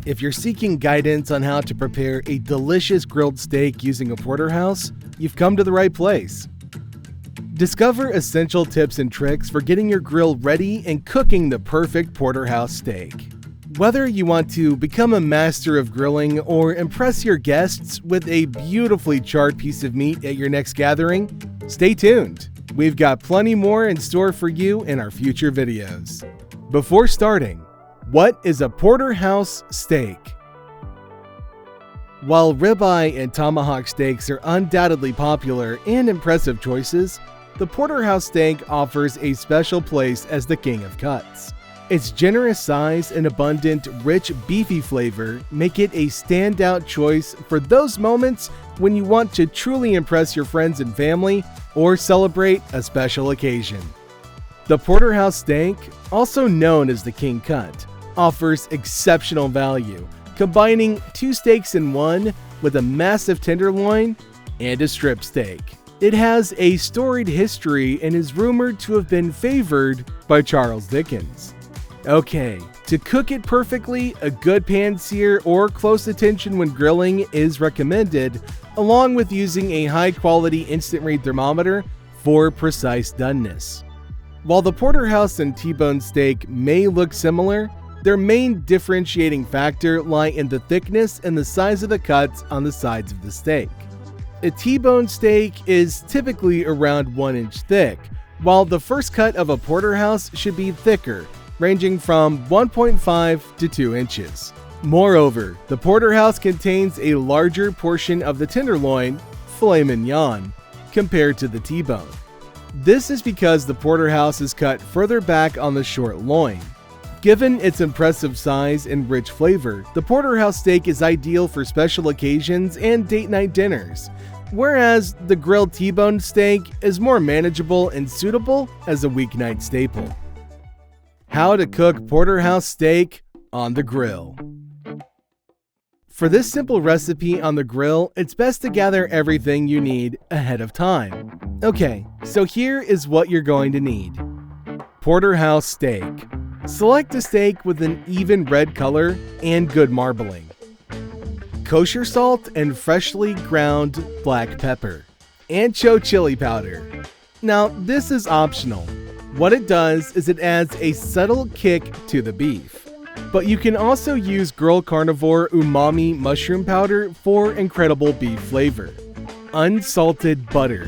If you're seeking guidance on how to prepare a delicious grilled steak using a porterhouse, you've come to the right place. Discover essential tips and tricks for getting your grill ready and cooking the perfect porterhouse steak. Whether you want to become a master of grilling or impress your guests with a beautifully charred piece of meat at your next gathering, stay tuned. We've got plenty more in store for you in our future videos. Before starting, what is a porterhouse steak? While ribeye and tomahawk steaks are undoubtedly popular and impressive choices, the porterhouse steak offers a special place as the king of cuts. Its generous size and abundant, rich, beefy flavor make it a standout choice for those moments when you want to truly impress your friends and family or celebrate a special occasion. The porterhouse steak, also known as the king cut, offers exceptional value, combining 2 steaks in one with a massive tenderloin and a strip steak. It has a storied history and is rumored to have been favored by Charles Dickens. Okay, to cook it perfectly, a good pan sear or close attention when grilling is recommended, along with using a high-quality instant read thermometer for precise doneness. While the porterhouse and T-bone steak may look similar, their main differentiating factor lie in the thickness and the size of the cuts on the sides of the steak. A T-bone steak is typically around 1 inch thick, while the first cut of a porterhouse should be thicker, ranging from 1.5 to 2 inches. Moreover, the porterhouse contains a larger portion of the tenderloin, filet mignon, compared to the T-bone. This is because the porterhouse is cut further back on the short loin. Given its impressive size and rich flavor, the porterhouse steak is ideal for special occasions and date night dinners, whereas the grilled T-bone steak is more manageable and suitable as a weeknight staple. How to cook porterhouse steak on the grill. For this simple recipe on the grill, it's best to gather everything you need ahead of time. Okay, so here is what you're going to need. Porterhouse steak. Select a steak with an even red color and good marbling. Kosher salt and freshly ground black pepper. Ancho chili powder. Now, this is optional. What it does is it adds a subtle kick to the beef. But you can also use Girl Carnivore umami mushroom powder for incredible beef flavor. Unsalted butter.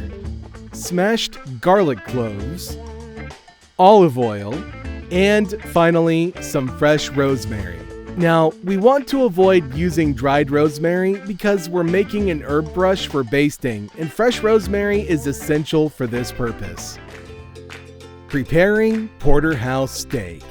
Smashed garlic cloves. Olive oil. And finally, some fresh rosemary. Now, we want to avoid using dried rosemary because we're making an herb brush for basting, and fresh rosemary is essential for this purpose. Preparing porterhouse steak.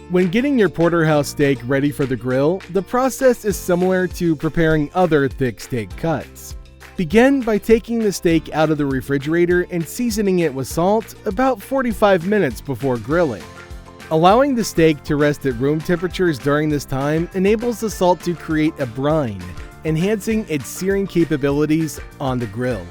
When getting your porterhouse steak ready for the grill, the process is similar to preparing other thick steak cuts. Begin by taking the steak out of the refrigerator and seasoning it with salt about 45 minutes before grilling. Allowing the steak to rest at room temperatures during this time enables the salt to create a brine, enhancing its searing capabilities on the grill.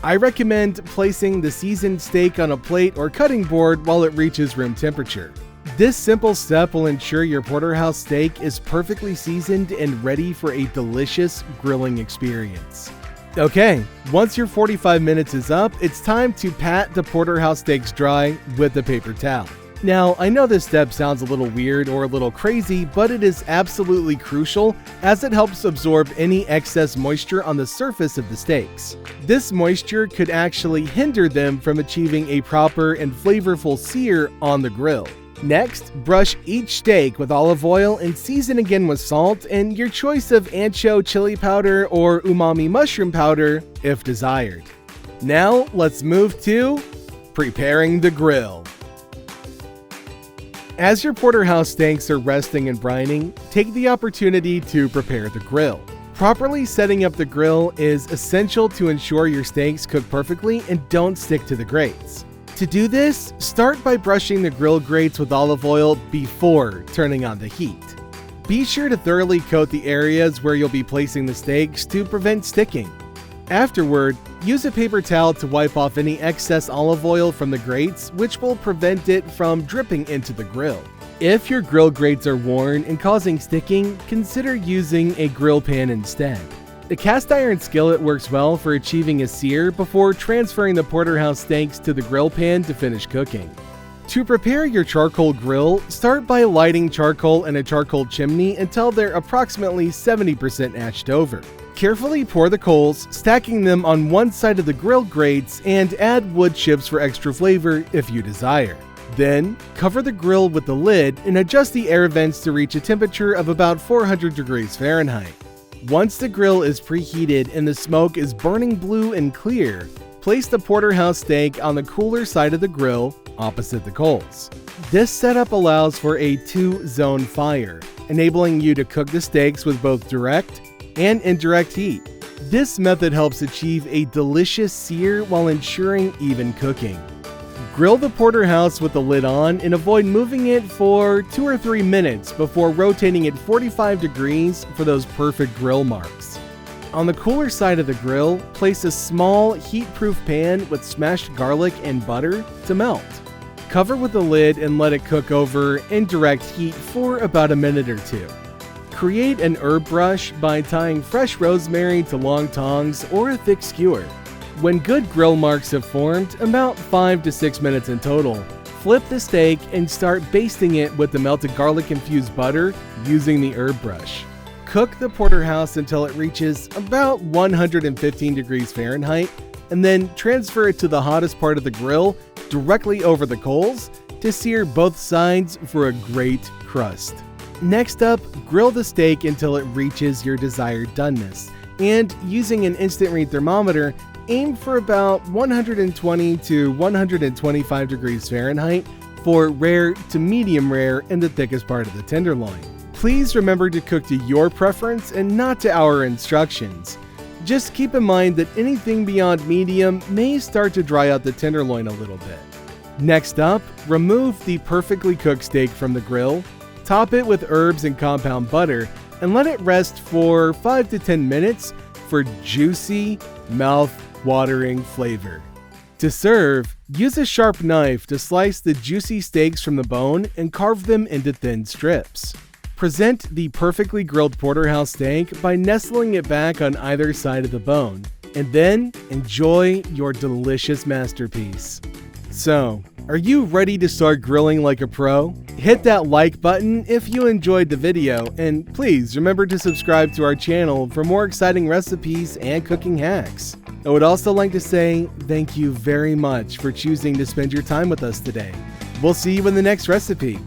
I recommend placing the seasoned steak on a plate or cutting board while it reaches room temperature. This simple step will ensure your porterhouse steak is perfectly seasoned and ready for a delicious grilling experience. Okay, once your 45 minutes is up, it's time to pat the porterhouse steaks dry with a paper towel. Now, I know this step sounds a little weird or a little crazy, but it is absolutely crucial as it helps absorb any excess moisture on the surface of the steaks. This moisture could actually hinder them from achieving a proper and flavorful sear on the grill. Next, brush each steak with olive oil and season again with salt and your choice of ancho chili powder or umami mushroom powder if desired. Now, let's move to preparing the grill. As your porterhouse steaks are resting and brining, take the opportunity to prepare the grill. Properly setting up the grill is essential to ensure your steaks cook perfectly and don't stick to the grates. To do this, start by brushing the grill grates with olive oil before turning on the heat. Be sure to thoroughly coat the areas where you'll be placing the steaks to prevent sticking. Afterward, Use a paper towel to wipe off any excess olive oil from the grates, which will prevent it from dripping into the grill. If your grill grates are worn and causing sticking, consider using a grill pan instead. The cast iron skillet works well for achieving a sear before transferring the porterhouse steaks to the grill pan to finish cooking. To prepare your charcoal grill, start by lighting charcoal in a charcoal chimney until they're approximately 70% ashed over. Carefully pour the coals, stacking them on one side of the grill grates, and add wood chips for extra flavor if you desire. Then, cover the grill with the lid and adjust the air vents to reach a temperature of about 400 degrees Fahrenheit. Once the grill is preheated and the smoke is burning blue and clear, place the porterhouse steak on the cooler side of the grill, opposite the coals. This setup allows for a two-zone fire, enabling you to cook the steaks with both direct and indirect heat. This method helps achieve a delicious sear while ensuring even cooking. Grill the porterhouse with the lid on and avoid moving it for 2 or 3 minutes before rotating it 45 degrees for those perfect grill marks. On the cooler side of the grill, place a small heat-proof pan with smashed garlic and butter to melt. Cover with the lid and let it cook over indirect heat for about a minute or two. Create an herb brush by tying fresh rosemary to long tongs or a thick skewer. When good grill marks have formed, about 5 to 6 minutes in total, flip the steak and start basting it with the melted garlic-infused butter using the herb brush. Cook the porterhouse until it reaches about 115 degrees Fahrenheit, and then transfer it to the hottest part of the grill directly over the coals to sear both sides for a great crust. Next up, grill the steak until it reaches your desired doneness, and using an instant read thermometer, aim for about 120 to 125 degrees Fahrenheit for rare to medium rare in the thickest part of the tenderloin. Please remember to cook to your preference and not to our instructions. Just keep in mind that anything beyond medium may start to dry out the tenderloin a little bit. Next up, remove the perfectly cooked steak from the grill, top it with herbs and compound butter, and let it rest for 5 to 10 minutes for juicy, mouth-watering flavor. To serve, use a sharp knife to slice the juicy steaks from the bone and carve them into thin strips. Present the perfectly grilled porterhouse steak by nestling it back on either side of the bone, and then enjoy your delicious masterpiece. So, are you ready to start grilling like a pro? Hit that like button if you enjoyed the video, and please remember to subscribe to our channel for more exciting recipes and cooking hacks. I would also like to say thank you very much for choosing to spend your time with us today. We'll see you in the next recipe.